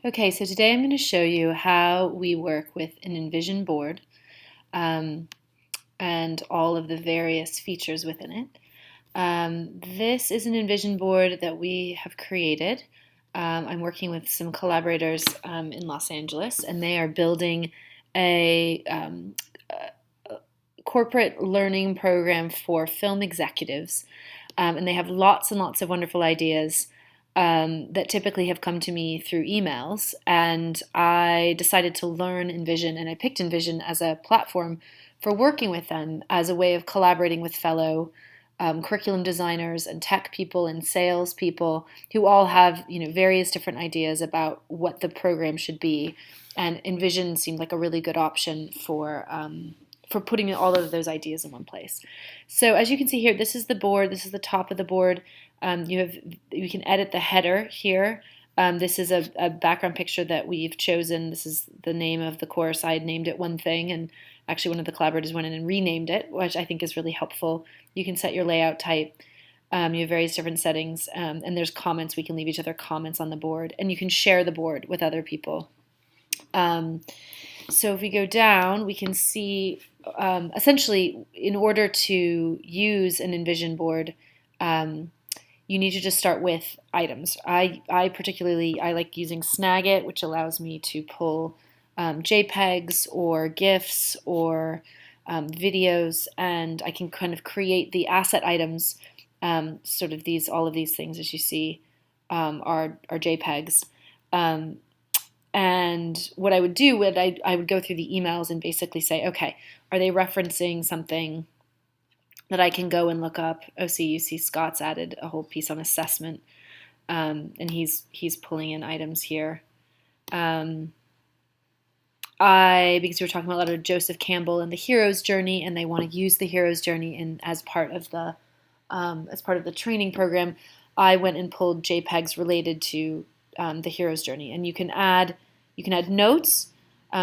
Okay, so today I'm going to show you how we work with an InVision board um, and all of the various features within it. This is an InVision board that we have created. I'm working with some collaborators in Los Angeles, and they are building a corporate learning program for film executives. And they have lots and lots of wonderful ideas that typically have come to me through emails. And I decided to learn InVision, and I picked InVision as a platform for working with them as a way of collaborating with fellow curriculum designers and tech people and sales people who all have various different ideas about what the program should be. And InVision seemed like a really good option for putting all of those ideas in one place. So as you can see here, this is the board. This is the top of the board. You can edit the header here. This is a background picture that we've chosen. This is the name of the course. I had named it one thing, and actually one of the collaborators went in and renamed it, which I think is really helpful. You can set your layout type. You have various different settings, and there's comments. We can leave each other comments on the board, and you can share the board with other people. So if we go down, we can see essentially in order to use an InVision board, you need to just start with items. I like using Snagit, which allows me to pull JPEGs or GIFs or videos, and I can kind of create the asset items. All of these things, as you see, are JPEGs. And what I would do, I would go through the emails and basically say, okay, are they referencing something that I can go and look up? Oh, see, you see Scott's added a whole piece on assessment, and he's pulling in items here. Because we were talking about a lot of Joseph Campbell and the hero's journey, and they want to use the hero's journey as part of the training program. I went and pulled JPEGs related to the hero's journey, and you can add notes,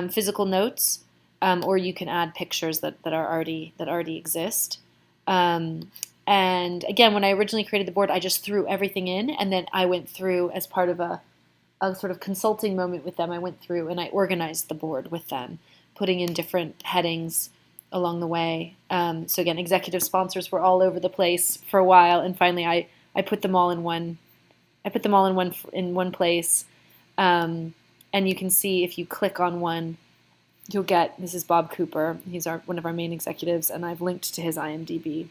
physical notes, or you can add pictures that already exist. And again, when I originally created the board, I just threw everything in, and then I went through as part of a sort of consulting moment with them. I went through and I organized the board with them, putting in different headings along the way. So again, executive sponsors were all over the place for a while, and finally I put them all in one. I put them all in one place, and you can see if you click on one, you'll get, this is Bob Cooper. He's one of our main executives, and I've linked to his IMDb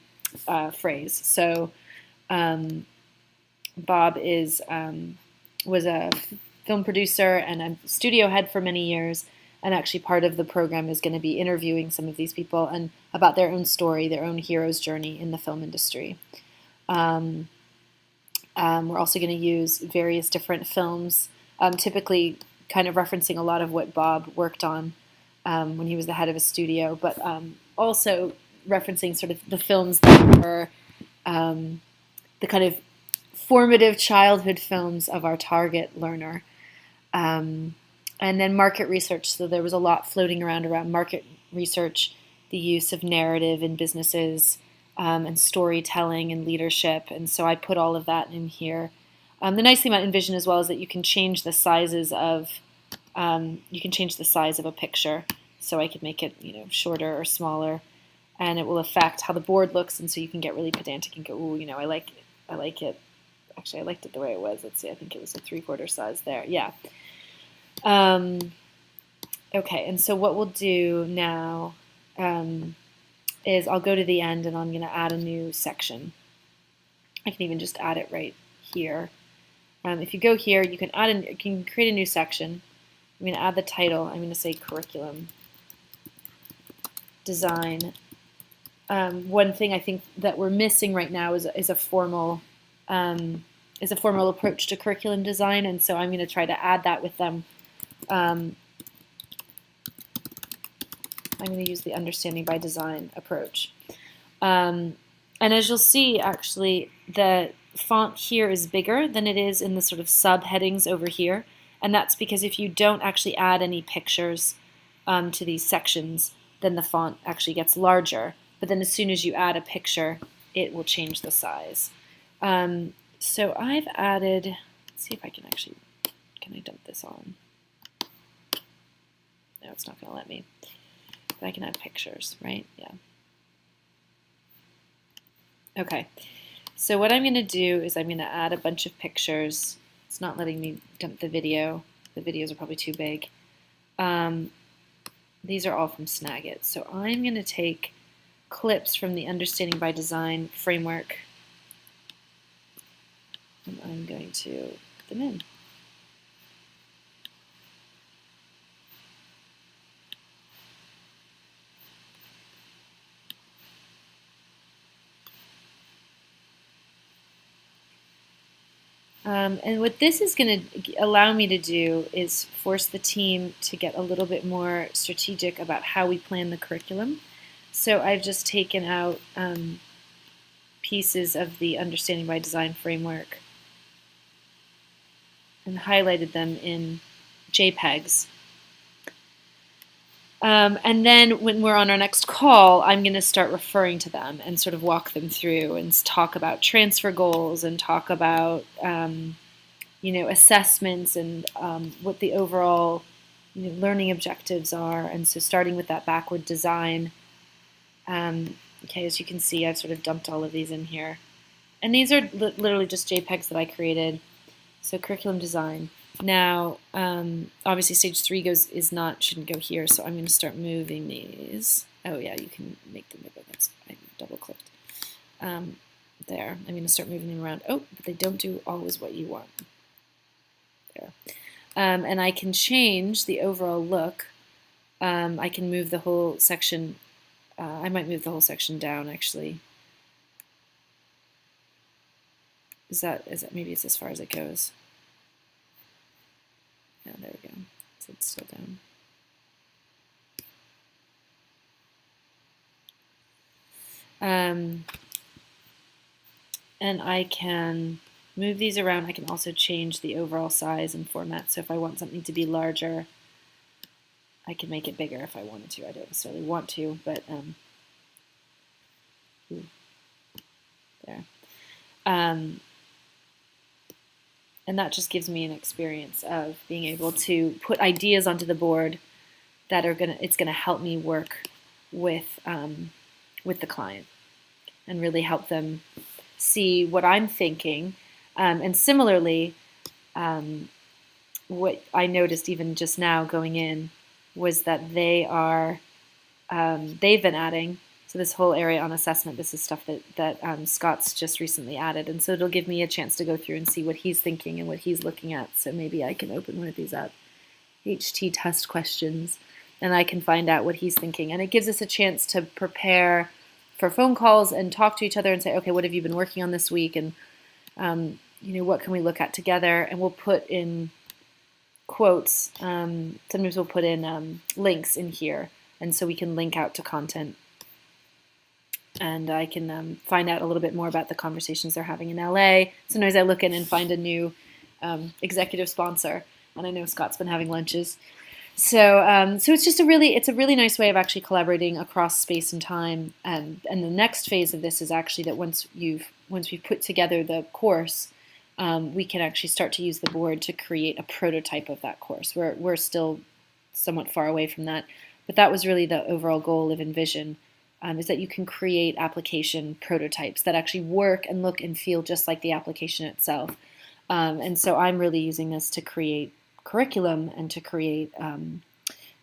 phrase. So Bob was a film producer and a studio head for many years, and actually part of the program is going to be interviewing some of these people and about their own story, their own hero's journey in the film industry. We're also going to use various different films, typically kind of referencing a lot of what Bob worked on when he was the head of a studio, but also referencing sort of the films that were the kind of formative childhood films of our target learner. And then market research. So there was a lot floating around market research, the use of narrative in businesses, and storytelling and leadership. And so I put all of that in here. The nice thing about InVision as well is that you can change the sizes of a picture. So I could make it shorter or smaller, and it will affect how the board looks. And so you can get really pedantic and go, ooh, I like it. Actually, I liked it the way it was. Let's see, I think it was a 3/4 size there. Yeah. Okay, and so what we'll do now is I'll go to the end and I'm going to add a new section. I can even just add it right here. If you go here, you can create a new section. I'm going to add the title. I'm going to say curriculum design. One thing I think that we're missing right now is a formal approach to curriculum design, and so I'm going to try to add that with them. I'm going to use the understanding by design approach. And as you'll see, actually, the font here is bigger than it is in the sort of subheadings over here. And that's because if you don't actually add any pictures to these sections, then the font actually gets larger. But then as soon as you add a picture, it will change the size. So I've added, let's see if I can dump this this on. No, it's not going to let me. But I can add pictures, right? Yeah. Okay. So what I'm going to do is I'm going to add a bunch of pictures. It's not letting me dump the video. The videos are probably too big. These are all from Snagit. So I'm going to take clips from the Understanding by Design framework, and I'm going to put them in. And what this is going to allow me to do is force the team to get a little bit more strategic about how we plan the curriculum. So I've just taken out pieces of the Understanding by Design framework and highlighted them in JPEGs. And then when we're on our next call, I'm going to start referring to them and sort of walk them through and talk about transfer goals and talk about assessments and what the overall learning objectives are. And so starting with that backward design. Okay, as you can see, I've sort of dumped all of these in here. And these are literally just JPEGs that I created. So curriculum design. Now, obviously stage 3 shouldn't go here, so I'm going to start moving these. Oh yeah, you can make them bigger. I double clicked. There, I'm going to start moving them around. Oh, but they don't do always what you want. There. And I can change the overall look. I can move the whole section. I might move the whole section down actually. Is that maybe it's as far as it goes? Yeah, there we go. So it's still down. And I can move these around. I can also change the overall size and format. So if I want something to be larger, I can make it bigger if I wanted to. I don't necessarily want to, but there. And that just gives me an experience of being able to put ideas onto the board that are it's gonna help me work with the client and really help them see what I'm thinking. And similarly, what I noticed even just now going in was that they've been adding. So this whole area on assessment, this is stuff that Scott's just recently added. And so it'll give me a chance to go through and see what he's thinking and what he's looking at. So maybe I can open one of these up, HT test questions, and I can find out what he's thinking. And it gives us a chance to prepare for phone calls and talk to each other and say, okay, what have you been working on this week? And what can we look at together? And we'll put in quotes. Sometimes we'll put in links in here. And so we can link out to content. And I can find out a little bit more about the conversations they're having in LA. Sometimes I look in and find a new executive sponsor, and I know Scott's been having lunches. So it's just a really nice way of actually collaborating across space and time. And the next phase of this is actually that once we've put together the course, we can actually start to use the board to create a prototype of that course. We're still somewhat far away from that, but that was really the overall goal of InVision. Is that you can create application prototypes that actually work and look and feel just like the application itself. And so I'm really using this to create curriculum and to create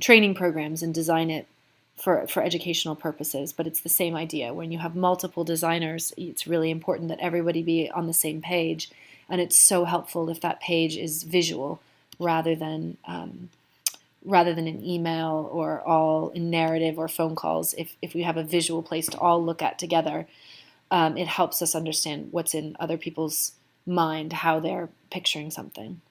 training programs and design it for educational purposes. But it's the same idea. When you have multiple designers, it's really important that everybody be on the same page. And it's so helpful if that page is visual rather than an email or all in narrative or phone calls. If we have a visual place to all look at together, it helps us understand what's in other people's mind, how they're picturing something.